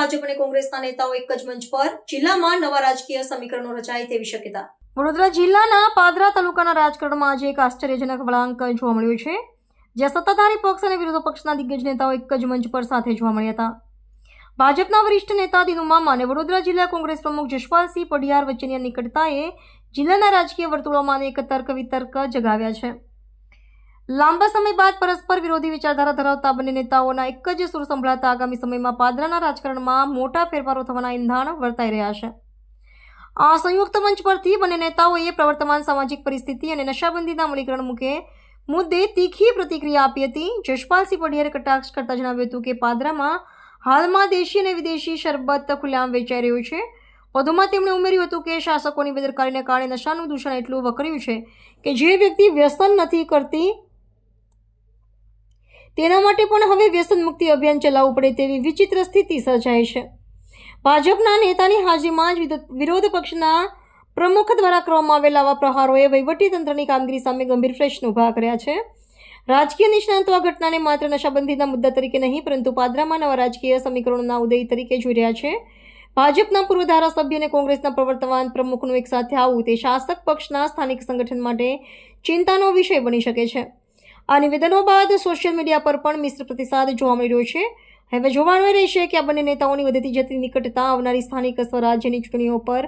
ભાજપ અને કોંગ્રેસના નેતાઓ એક જ મંચ પર, જિલ્લામાં નવા રાજકીય સમીકરણો રચાય તેવી શક્યતા. વડોદરા જિલ્લાના પાદરા તાલુકાના રાજકારણમાં આજે એક આશ્ચર્યજનક વળાંક જોવા મળ્યો છે, જ્યાં સત્તાધારી પક્ષ અને વિરોધ પક્ષના દિગ્ગજ નેતાઓ એક જ મંચ પર સાથે જોવા મળ્યા હતા. ભાજપના વરિષ્ઠ નેતા દિનુ મામા અને વડોદરા જિલ્લા કોંગ્રેસ પ્રમુખ જશપાલસિંહ પડિયાર વચ્ચેની નિકટતાએ જિલ્લાના રાજકીય વર્તુળોમાં એક તર્ક વિતર્ક જગાવ્યા છે. લાંબા સમય બાદ પરસ્પર વિરોધી વિચારધારા ધરાવતા બંને નેતાઓના એક જ સુર સંભળાતા આગામી સમયમાં પાદરાના રાજકારણમાં મોટા ફેરફારો થવાના ઇંધાણ વર્તાઈ રહ્યા છે. આ સંયુક્ત મંચ પરથી બંને નેતાઓએ પ્રવર્તમાન સામાજિક પરિસ્થિતિ અને નશાબંધીના અમલીકરણ મુદ્દે તીખી પ્રતિક્રિયા આપી હતી. જશપાલસિંહ પડિયારે કટાક્ષ કરતા જણાવ્યું હતું કે પાદરામાં હાલમાં દેશી અને વિદેશી શરબત ખુલ્લેઆમ વેચાઈ રહ્યું છે. વધુમાં તેમણે ઉમેર્યું હતું કે શાસકોની બેદરકારીને કારણે નશાનું દૂષણ એટલું વકર્યું છે કે જે વ્યક્તિ વ્યસન નથી કરતી તેના માટે પણ હવે વ્યસન મુક્તિ અભિયાન ચલાવવું પડે તેવી વિચિત્ર સ્થિતિ સર્જાય છે. ભાજપના નેતાની હાજરીમાં જ વિરોધ પક્ષના પ્રમુખ દ્વારા કરવામાં આવેલા આવા પ્રહારોએ વહીવટીતંત્રની કામગીરી સામે ગંભીર પ્રશ્નો ઊભા કર્યા છે. રાજકીય નિષ્ણાતો આ ઘટનાને માત્ર નશાબંધીના મુદ્દા તરીકે નહીં, પરંતુ પાદરામાં નવા રાજકીય સમીકરણોના ઉદય તરીકે જોઈ રહ્યા છે. ભાજપના પૂર્વ ધારાસભ્ય અને કોંગ્રેસના પ્રવર્તમાન પ્રમુખનું એક સાથે આવવું તે શાસક પક્ષના સ્થાનિક સંગઠન માટે ચિંતાનો વિષય બની શકે છે. આ નિવેદનો બાદ સોશિયલ મીડિયા પર પણ મિશ્ર પ્રતિસાદ જોવા મળી રહ્યો છે. હવે જોવાનું રહેશે કે આ બંને નેતાઓની વધતી જતી નિકટતા આવનારી સ્થાનિક સ્વરાજ્યની ચૂંટણીઓ પર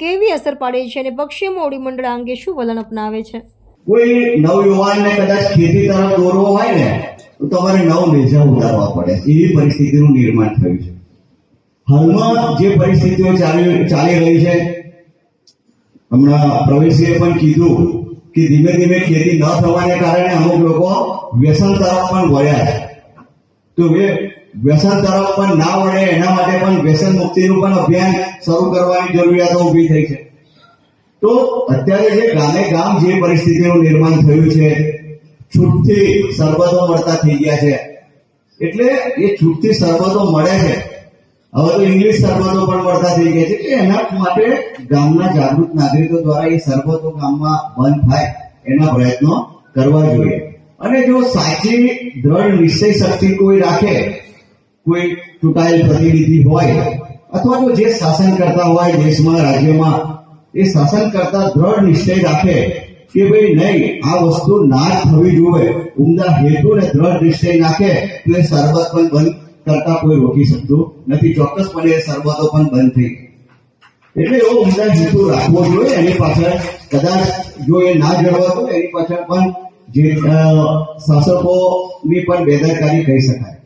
કેવી અસર પાડે છે અને પક્ષીય મોવડી મંડળ અંગે શું વલણ અપનાવે છે. કોઈ નવયુવાનને કદાચ ખેતી તરફ દોરવો હોય ને તો તમારે નવ નેજા ઉતારવા પડે, એવી પરિસ્થિતિનું નિર્માણ થયું છે. હાલમાં જે પરિસ્થિતિઓ ચાલી રહી છે, હમણાં પ્રવેશીએ પણ કીધું કે ધીમે ધીમે ખેતી ન થવાને કારણે અમુક લોકો વ્યસન તરફ પણ વળ્યા છે. તો વ્યસન તરફ પણ ના વળે એના માટે પણ વ્યસન મુક્તિનું પણ અભિયાન શરૂ કરવાની જરૂરિયાતો ઊભી થઈ છે. તો અત્યારે જે ગામે ગામ જે પરિસ્થિતિનું નિર્માણ થયું છે, છૂટથી સરબતો મળતા થઈ ગયા છે. એટલે એ છૂટથી સરબતો મળે છે, હવે તો ઇંગ્લિશ સરબતો પણ મળતા થઈ ગયા છે. એટલે એના માટે ગામના જાગૃત નાગરિકો દ્વારા એ સરબતો ગામમાં બંધ થાય એના પ્રયત્નો કરવા જોઈએ. અને જો સાચી દ્રઢ નિશ્ચય શક્તિ કોઈ રાખે, કોઈ ચૂંટાયેલ પ્રતિનિધિ હોય અથવા તો જે શાસન કરતા હોય દેશમાં રાજ્યમાં, એ શાસન કરતા દ્રઢ નિશ્ચય રાખે કે ભાઈ નહીં, આ વસ્તુ ના થવી જોઈએ, ઉમદા હેતુ ને દ્રઢ નિશ્ચય નાખે તો એ સરબત પણ બંધ કરતા કોઈ રોકી શકતું નથી. ચોક્કસપણે એ સરબતો પણ બંધ થઈ. એટલે એવો ઉમદા હેતુ રાખવો જોઈએ. એની પાછળ કદાચ જો એ ના જળવાતો એની પાછળ પણ જે શાસકોની પણ બેદરકારી કહી શકાય.